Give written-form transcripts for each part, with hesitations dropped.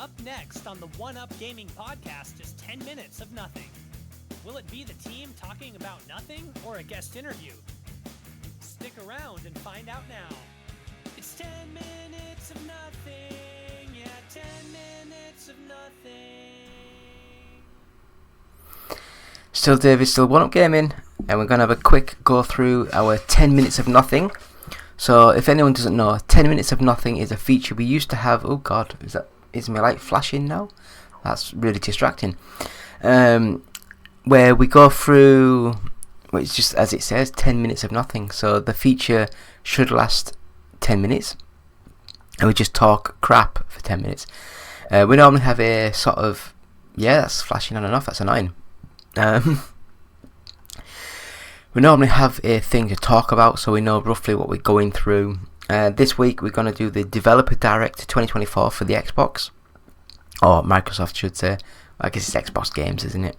Up next on the One Up Gaming Podcast is 10 minutes of nothing. Will it be the team talking about nothing or a guest interview? Stick around and find out now. It's 10 minutes of nothing. Yeah, 10 minutes of nothing. Still David, still One Up Gaming, and we're going to have a quick go through our 10 minutes of nothing. So if anyone doesn't know, 10 minutes of nothing is a feature we used to have. Oh god, is my light flashing now? That's really distracting. Where we go through, well, it's just as it says, 10 minutes of nothing. So the feature should last 10 minutes, and we just talk crap for 10 minutes. We normally have a sort of, yeah, that's flashing on and off, that's annoying. We normally have a thing to talk about, so we know roughly what we're going through. This week we're going to do the Developer Direct 2024 for the Xbox, or Microsoft should say. I guess it's Xbox games, isn't it?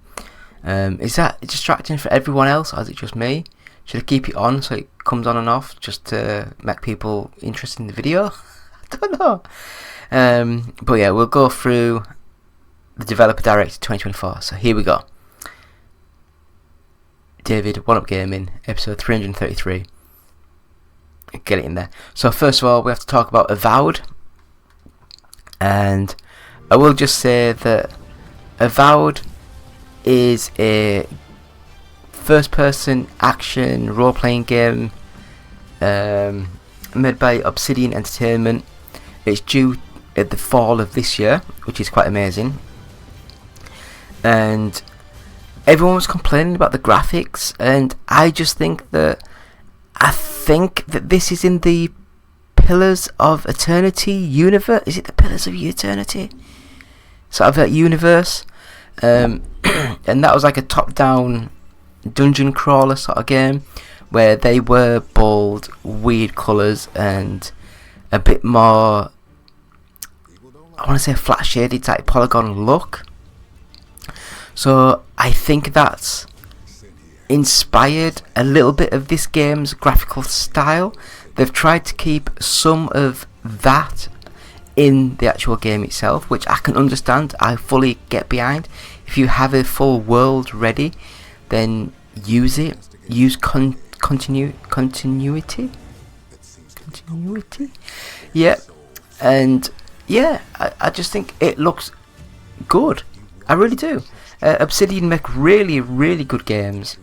Is that distracting for everyone else, or is it just me? Should I keep it on so it comes on and off just to make people interested in the video? I don't know. But yeah, we'll go through the Developer Direct 2024. So here we go. David, One Up Gaming, episode 333. Get it in there. So first of all, we have to talk about Avowed. And I will just say that Avowed is a first-person action role-playing game made by Obsidian Entertainment. It's due at the fall of this year, which is quite amazing. And everyone was complaining about the graphics, and I just think that this is in the Pillars of Eternity universe. Is it the Pillars of Eternity? Sort of that universe. And that was like a top-down dungeon crawler sort of game, where they were bold, weird colours, and a bit more, I want to say, flat shaded type polygon look. So I think that's inspired a little bit of this game's graphical style. They've tried to keep some of that in the actual game itself, which I can understand. I fully get behind. If you have a full world ready, then use it. Use continuity. Yeah, and yeah, I just think it looks good. I really do. Obsidian make really, really good games,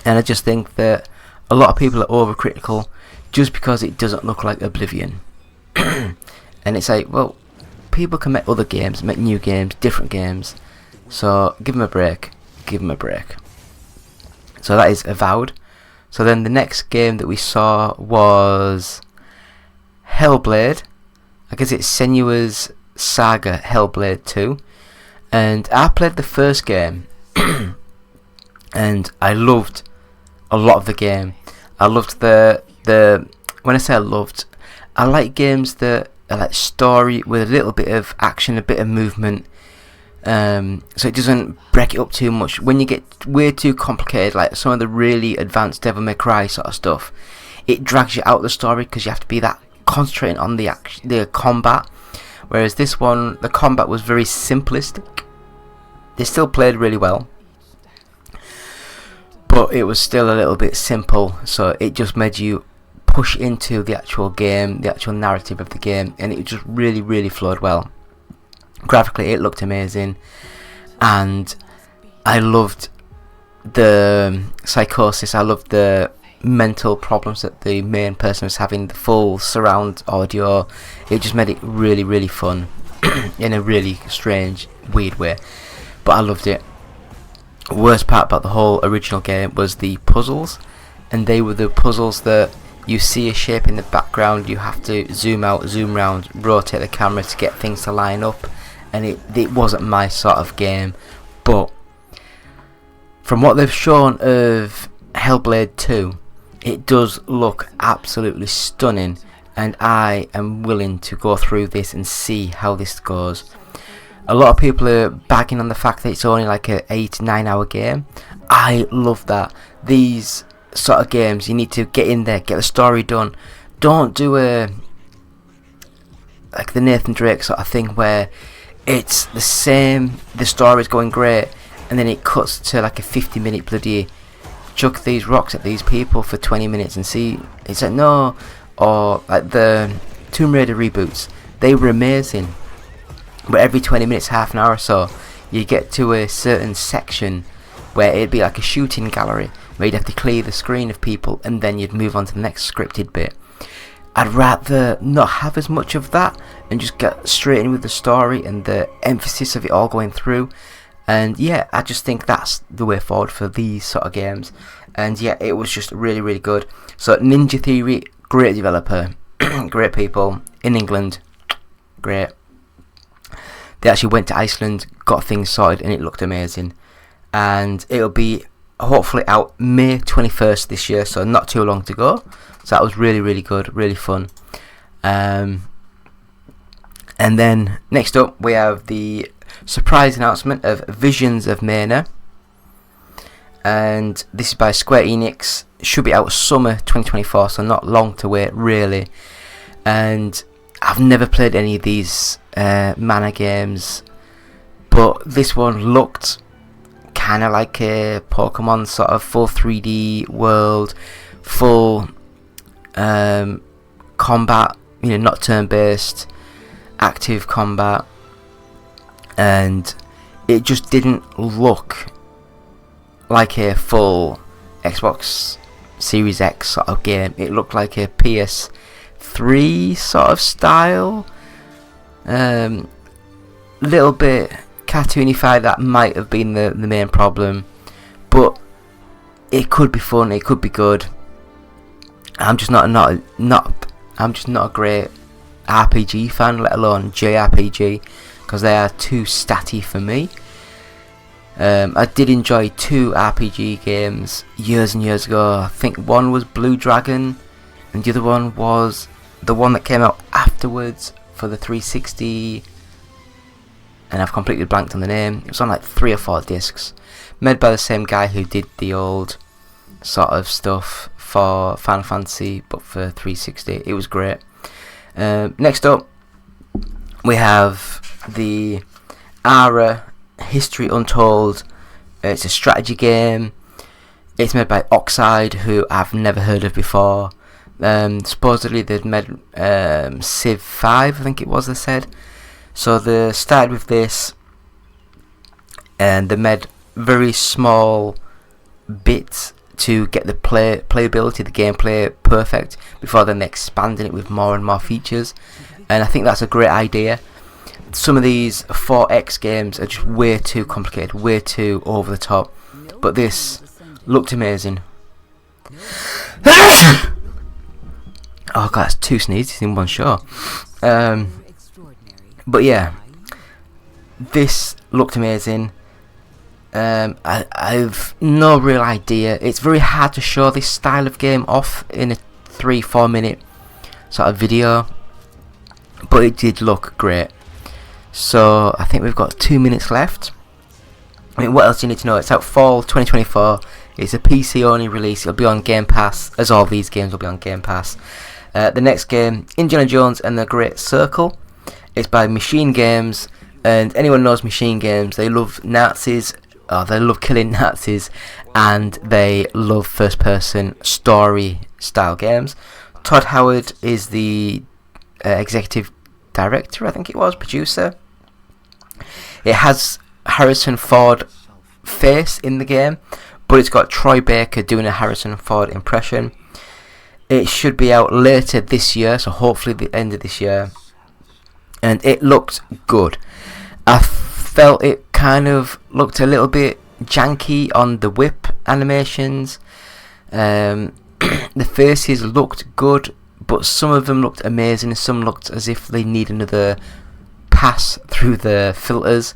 and I just think that a lot of people are overcritical just because it doesn't look like Oblivion. And it's like, well, people can make other games, make new games, different games, so give them a break. Give them a break. So that is Avowed. So then the next game that we saw was Hellblade. I guess it's Senua's Saga Hellblade 2. And I played the first game, and I loved a lot of the game. I loved the when I say I loved, I like games that are like story with a little bit of action, a bit of movement, so it doesn't break it up too much. When you get way too complicated, like some of the really advanced Devil May Cry sort of stuff, it drags you out of the story because you have to be that concentrating on the action, the combat. Whereas this one, the combat was very simplistic. They still played really well, but it was still a little bit simple, so it just made you push into the actual game, the actual narrative of the game, and it just really, really flowed well. Graphically, it looked amazing, and I loved the psychosis, I loved the mental problems that the main person was having, the full surround audio. It just made it really, really fun in a really strange, weird way. But I loved it. Worst part about the whole original game was the puzzles, and they were the puzzles that you see a shape in the background, you have to zoom out, zoom round, rotate the camera to get things to line up, and it wasn't my sort of game. But from what they've shown of Hellblade 2, it does look absolutely stunning, and I am willing to go through this and see how this goes. A lot of people are bagging on the fact that it's only like a 8-9 hour game. I love that. These sort of games, you need to get in there, get the story done. Don't do a like the Nathan Drake sort of thing where it's the same, the story's going great, and then it cuts to like a 50-minute bloody chuck these rocks at these people for 20 minutes and see. It's like, no. Or like the Tomb Raider reboots, they were amazing, but every 20 minutes, half an hour or so, you get to a certain section where it'd be like a shooting gallery where you'd have to clear the screen of people and then you'd move on to the next scripted bit. I'd rather not have as much of that and just get straight in with the story and the emphasis of it all going through. And yeah, I just think that's the way forward for these sort of games. And yeah, it was just really, really good. So Ninja Theory, great developer, great people in England, great. They actually went to Iceland, got things sorted, and it looked amazing. And it'll be hopefully out May 21st this year, so not too long to go. So that was really, really good, really fun. And then next up we have the surprise announcement of Visions of Mana, and this is by Square Enix. Should be out summer 2024, so not long to wait really. And I've never played any of these Mana games, but this one looked kind of like a Pokemon sort of full 3D world, full combat, you know, not turn-based, active combat, and it just didn't look like a full Xbox Series X sort of game. It looked like a PS3 sort of style, little bit cartoonified. That might have been the main problem, but it could be fun, it could be good. I'm just not a great RPG fan, let alone JRPG, because they are too statty for me. I did enjoy 2 RPG games years and years ago. I think one was Blue Dragon and the other one was the one that came out afterwards for the 360, and I've completely blanked on the name. It was on like 3 or 4 discs, made by the same guy who did the old sort of stuff for Final Fantasy but for 360. It was great. Next up we have the Ara History Untold. It's a strategy game. It's made by Oxide, who I've never heard of before. Supposedly they'd made Civ 5, I think it was, they said. So they started with this and they made very small bits to get the playability, the gameplay perfect, before then they expanded it with more and more features. And I think that's a great idea. Some of these 4X games are just way too complicated, way too over the top, but this looked amazing. Oh god, that's 2 sneezes in one show. But yeah, this looked amazing. I've no real idea. It's very hard to show this style of game off in a 3-4 minute sort of video, but it did look great. So I think we've got 2 minutes left. I mean, what else do you need to know? It's out fall 2024. It's a PC only release. It'll be on Game Pass, as all these games will be on Game Pass. The next game, Indiana Jones and the Great Circle. It's by Machine Games, and anyone knows Machine Games, they love Nazis, or they love killing Nazis, and they love first person story style games. Todd Howard is the executive director, I think it was, producer. It has Harrison Ford face in the game, but it's got Troy Baker doing a Harrison Ford impression. It should be out later this year, so hopefully the end of this year. And it looked good. I felt it kind of looked a little bit janky on the whip animations. The faces looked good, but some of them looked amazing. Some looked as if they need another pass through the filters,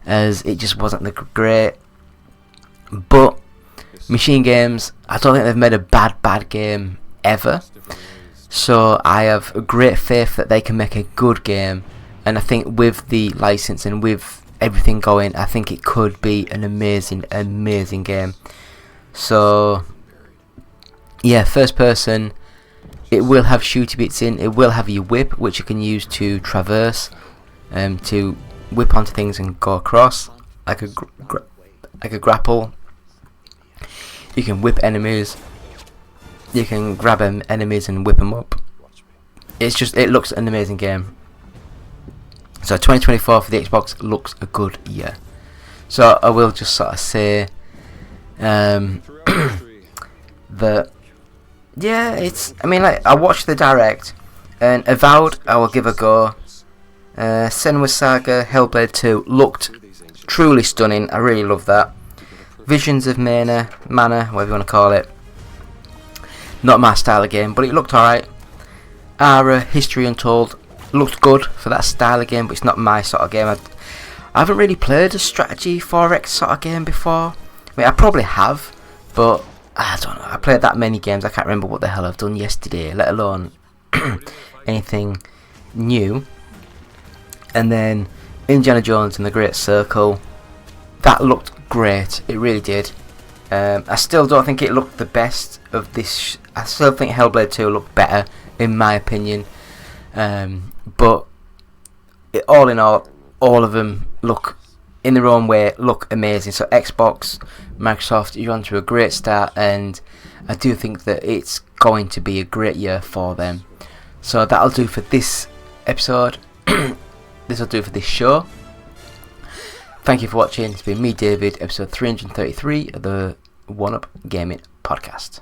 as it just wasn't great. But Machine Games, I don't think they've made a bad game ever, so I have a great faith that they can make a good game. And I think with the license and with everything going, I think it could be an amazing game. So yeah, first person It will have shooty bits in. It will have your whip, which you can use to traverse, to whip onto things and go across, like a grapple. You can whip enemies. You can grab enemies and whip them up. It looks an amazing game. So 2024 for the Xbox looks a good year. So I will just sort of say that, yeah, I watched the Direct, and Avowed I will give a go. Senua Saga Hellblade 2 looked truly stunning. I really love that. Visions of Mana, whatever you want to call it. Not my style of game, but it looked alright. Ara History Untold looked good for that style of game, but it's not my sort of game. I haven't really played a strategy 4X sort of game before. I mean, I probably have, but I don't know. I played that many games, I can't remember what the hell I've done yesterday, let alone anything new. And then Indiana Jones and the Great Circle, that looked great, it really did. I still don't think it looked the best of this. I still think Hellblade 2 looked better, in my opinion. But all in all of them look, in their own way, look amazing. So Xbox, Microsoft, you're on to a great start, and I do think that it's going to be a great year for them. So that'll do for this episode. This will do for this show. Thank you for watching. It's been me, David, episode 333 of the 1UP Gaming Podcast.